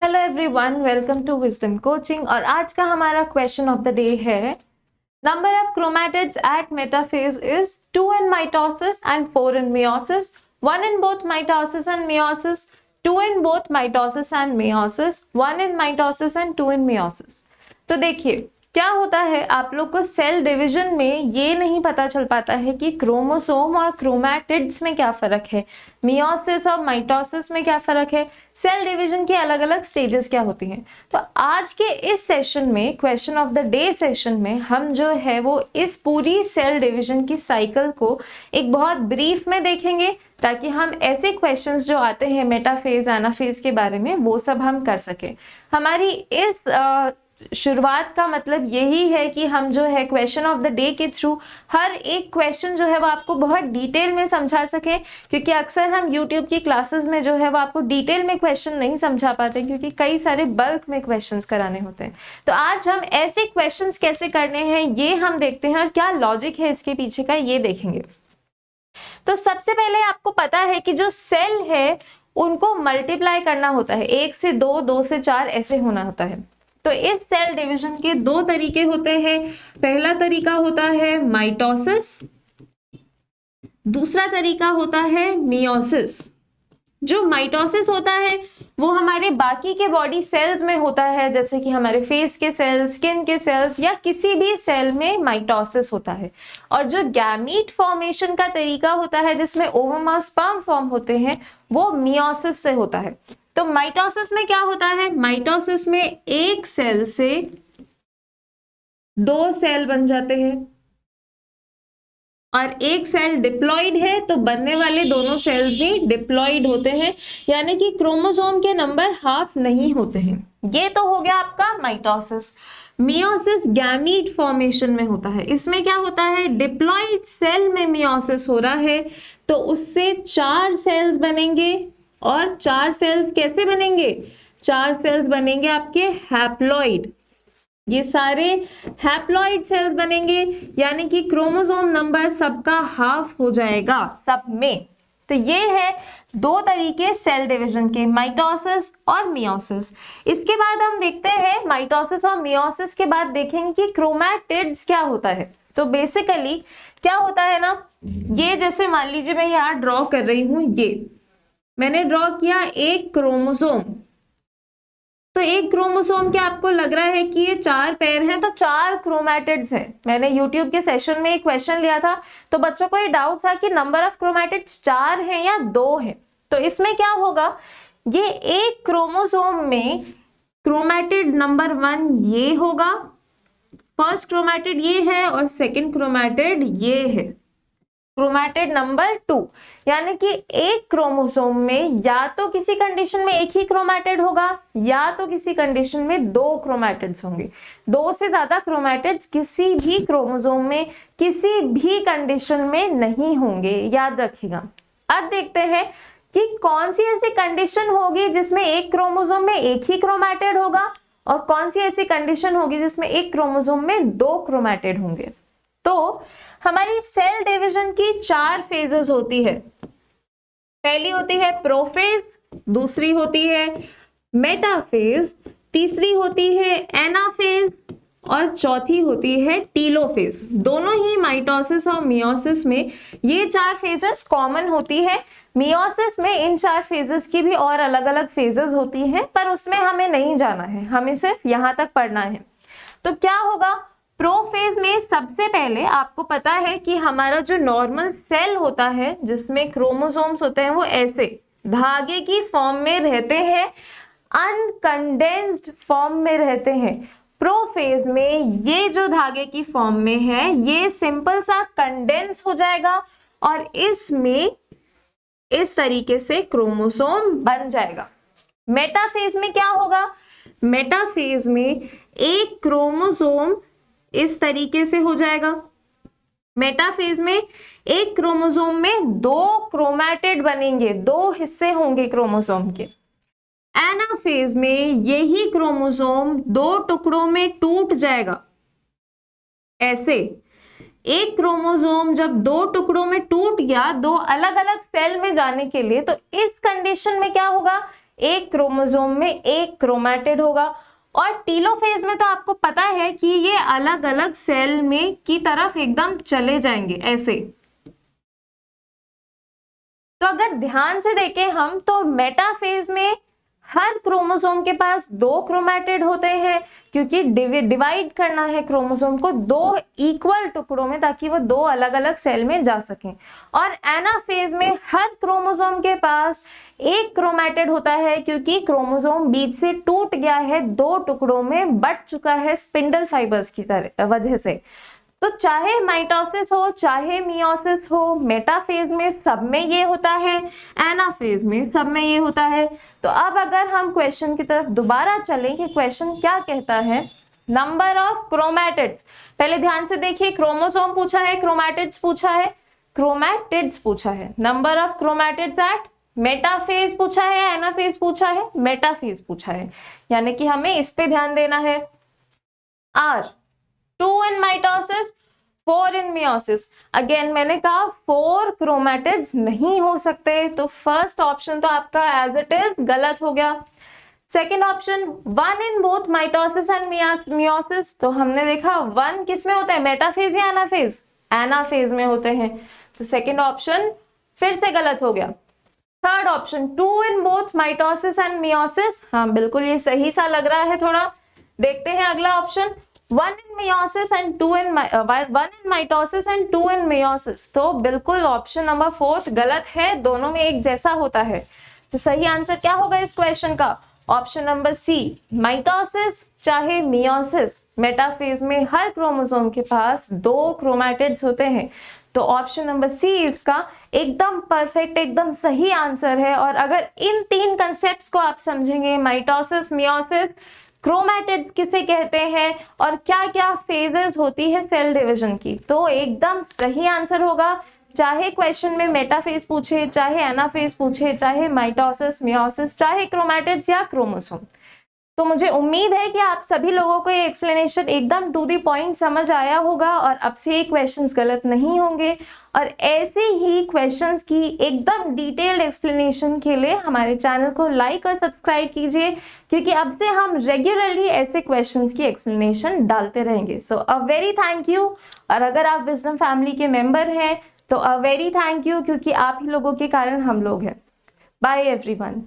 Hello everyone, welcome to wisdom coaching. और आज का हमारा क्वेश्चन ऑफ द डे है number of chromatids at metaphase is 2 in mitosis and 4 in meiosis, 1 in both mitosis and meiosis, 2 in both mitosis and meiosis, 1 in mitosis and 2 in meiosis। तो देखिए क्या होता है, आप लोग को सेल डिवीजन में ये नहीं पता चल पाता है कि क्रोमोसोम और क्रोमैटिड्स में क्या फर्क है, मियोसिस और माइटोसिस में क्या फर्क है, सेल डिवीजन की अलग अलग स्टेजेस क्या होती हैं। तो आज के इस सेशन में, question of the day session में, हम जो है वो इस पूरी सेल डिवीजन की साइकिल को एक बहुत ब्रीफ में देखेंगे ताकि हम ऐसे क्वेश्चंस जो आते हैं मेटाफेज एनाफेज के बारे में वो सब हम कर सकें। हमारी इस शुरुआत का मतलब यही है कि हम जो है क्वेश्चन ऑफ द डे के थ्रू हर एक क्वेश्चन जो है वो आपको बहुत डिटेल में समझा सके, क्योंकि अक्सर हम YouTube की क्लासेस में जो है वो आपको डिटेल में क्वेश्चन नहीं समझा पाते क्योंकि कई सारे बल्क में क्वेश्चंस कराने होते हैं। तो आज हम ऐसे क्वेश्चंस कैसे करने हैं ये हम देखते हैं और क्या लॉजिक है इसके पीछे का ये देखेंगे। तो सबसे पहले आपको पता है कि जो सेल है उनको मल्टीप्लाई करना होता है, 1 से 2, 2 से 4 ऐसे होना होता है। तो इस सेल डिवीजन के दो तरीके होते हैं। पहला तरीका होता है माइटोसिस, दूसरा तरीका होता है मियोसिस। जो माइटोसिस होता है वो हमारे बाकी के बॉडी सेल्स में होता है, जैसे कि हमारे फेस के सेल्स, स्किन के सेल्स या किसी भी सेल में माइटोसिस होता है। और जो गैमीट फॉर्मेशन का तरीका होता है जिसमें ओवम और स्पर्म फॉर्म होते हैं वो मियोसिस से होता है। तो माइटोसिस में क्या होता है, माइटोसिस में एक सेल से 2 सेल बन जाते हैं और एक सेल डिप्लॉइड है तो बनने वाले दोनों सेल्स भी डिप्लॉइड होते हैं, यानी कि क्रोमोसोम के नंबर हाफ नहीं होते हैं। ये तो हो गया आपका माइटोसिस। मियोसिस गैमीट फॉर्मेशन में होता है। इसमें क्या होता है, डिप्लॉइड सेल में मियोसिस हो रहा है तो उससे 4 सेल्स बनेंगे। और 4 सेल्स कैसे बनेंगे, 4 सेल्स बनेंगे आपके हैप्लॉइड। ये सारे हैप्लॉइड सेल्स बनेंगे, यानी कि क्रोमोसोम नंबर सबका हाफ हो जाएगा सब में। तो ये है दो तरीके सेल डिवीजन के, माइटोसिस और मियोसिस। इसके बाद हम देखते हैं माइटोसिस और मियोसिस के बाद देखेंगे कि क्रोमैटिड्स क्या होता है। तो बेसिकली क्या होता है ना, ये जैसे मान लीजिए मैं यहाँ ड्रॉ कर रही हूं, ये मैंने ड्रॉ किया एक क्रोमोसोम। तो एक क्रोमोसोम के आपको लग रहा है कि ये 4 पैर हैं तो 4 क्रोमैटिड्स हैं। मैंने YouTube के सेशन में एक क्वेश्चन लिया था तो बच्चों को ये डाउट था कि नंबर ऑफ क्रोमैटिड्स 4 हैं या 2 हैं। तो इसमें क्या होगा, ये एक क्रोमोसोम में क्रोमैटिड नंबर 1 ये होगा, फर्स्ट क्रोमैटिड ये है और सेकेंड क्रोमैटिड ये है, क्रोमैटिड नंबर 2। यानी कि एक क्रोमोसोम में या तो किसी कंडीशन में एक ही क्रोमैटिड होगा या तो किसी कंडीशन में 2 क्रोमैटिड्स होंगे। 2 से ज्यादा क्रोमैटिड्स किसी भी क्रोमोसोम में किसी भी कंडीशन में नहीं होंगे, याद रखिएगा। अब देखते हैं कि कौन सी ऐसी कंडीशन होगी जिसमें एक क्रोमोसोम में एक ही क्रोमैटिड होगा और कौन सी ऐसी कंडीशन होगी जिसमें एक क्रोमोसोम में 2 क्रोमैटिड होंगे। तो हमारी सेल डिवीजन की 4 फेजेस होती है। पहली होती है प्रोफेज, दूसरी होती है मेटाफेज, तीसरी होती है एनाफेज और चौथी होती है टीलोफेज। दोनों ही माइटोसिस और मियोसिस में ये 4 फेजेस कॉमन होती है। मियोसिस में इन 4 फेजेस की भी और अलग अलग फेजेस होती हैं, पर उसमें हमें नहीं जाना है, हमें सिर्फ यहां तक पढ़ना है। तो क्या होगा, प्रोफेज में सबसे पहले आपको पता है कि हमारा जो नॉर्मल सेल होता है जिसमें क्रोमोसोम्स होते हैं वो ऐसे धागे की फॉर्म में रहते हैं, अनकंडेंस्ड फॉर्म में रहते हैं। प्रोफेज में ये जो धागे की फॉर्म में है ये सिंपल सा कंडेंस हो जाएगा और इसमें इस तरीके से क्रोमोसोम बन जाएगा। मेटाफेज में क्या होगा, मेटाफेज में एक क्रोमोसोम इस तरीके से हो जाएगा। मेटाफेज में एक क्रोमोसोम में 2 क्रोमैटिड बनेंगे, 2 हिस्से होंगे क्रोमोसोम के। एनाफेज में यही क्रोमोसोम 2 टुकड़ों में टूट जाएगा। ऐसे एक क्रोमोसोम जब 2 टुकड़ों में टूट गया 2 अलग अलग सेल में जाने के लिए, तो इस कंडीशन में क्या होगा, एक क्रोमोसोम में एक क्रोमैटिड होगा। और टीलोफेज में तो आपको पता है कि ये अलग अलग सेल में की तरफ एकदम चले जाएंगे ऐसे। तो अगर ध्यान से देखें हम तो मेटाफेज में हर क्रोमोसोम के पास 2 क्रोमैटिड होते हैं, क्योंकि डिवाइड करना है क्रोमोसोम को 2 इक्वल टुकड़ों में ताकि वो 2 अलग अलग सेल में जा सकें। और एनाफेज में हर क्रोमोसोम के पास एक क्रोमैटिड होता है, क्योंकि क्रोमोसोम बीच से टूट गया है, 2 टुकड़ों में बट चुका है स्पिंडल फाइबर्स की वजह से। तो चाहे माइटोसिस हो चाहे मियोसिस हो, मेटाफेज में सब में ये होता है, एनाफेज में सब में ये होता है। तो अब अगर हम क्वेश्चन की तरफ दोबारा चलें कि क्वेश्चन क्या कहता है, नंबर ऑफ क्रोमैटिड्स। पहले ध्यान से देखिए, क्रोमोसोम पूछा है, क्रोमैटिड्स पूछा है, क्रोमैटिड्स पूछा है। Number of chromatids at metaphase पूछा है, एनाफेज पूछा है, मेटाफेज पूछा है, यानी कि हमें इस पे ध्यान देना है। Are 2 in mitosis, 4 in meiosis। Again मैंने कहा 4 क्रोमैटिड्स नहीं हो सकते, तो फर्स्ट ऑप्शन तो आपका एज इट इज गलत हो गया। Second option 1 in both mitosis and meiosis, तो हमने देखा 1 किस में होता है, मेटाफेज या एनाफेज, एनाफेज में होते हैं, तो सेकेंड ऑप्शन फिर से गलत हो गया। Third option 2 in both mitosis and meiosis, हाँ बिल्कुल ये सही सा लग रहा है थोड़ा। देखते हैं अगला option, 1 in meiosis and 2 in 1 in mitosis and 2 in meiosis, तो बिल्कुल ऑप्शन नंबर 4 गलत है, दोनों में एक जैसा होता है। तो सही आंसर क्या होगा इस क्वेश्चन का, ऑप्शन नंबर सी, माइटोसिस चाहे मियोसिस, मेटाफेज में हर क्रोमोसोम के पास 2 क्रोमैटिड्स होते हैं। तो ऑप्शन नंबर सी इसका एकदम परफेक्ट, एकदम सही आंसर है। और अगर इन 3 कंसेप्ट्स को आप समझेंगे, माइटोसिस, मियोसिस, क्रोमैटिड्स किसे कहते हैं और क्या क्या फेजेस होती है सेल डिवीजन की, तो एकदम सही आंसर होगा। चाहे क्वेश्चन में मेटाफेज पूछे, चाहे एनाफेज पूछे, चाहे माइटोसिस, मियोसिस, चाहे क्रोमैटिड्स या क्रोमोसोम। तो मुझे उम्मीद है कि आप सभी लोगों को ये एक्सप्लेनेशन एकदम टू द पॉइंट समझ आया होगा और अब से ये क्वेश्चंस गलत नहीं होंगे। और ऐसे ही क्वेश्चंस की एकदम डिटेल्ड एक्सप्लेनेशन के लिए हमारे चैनल को लाइक और सब्सक्राइब कीजिए, क्योंकि अब से हम रेगुलरली ऐसे क्वेश्चंस की एक्सप्लेनेशन डालते रहेंगे। सो अ वेरी थैंक यू। और अगर आप विजडम फैमिली के मेंबर हैं तो अ वेरी थैंक यू, क्योंकि आप ही लोगों के कारण हम लोग हैं। Bye everyone.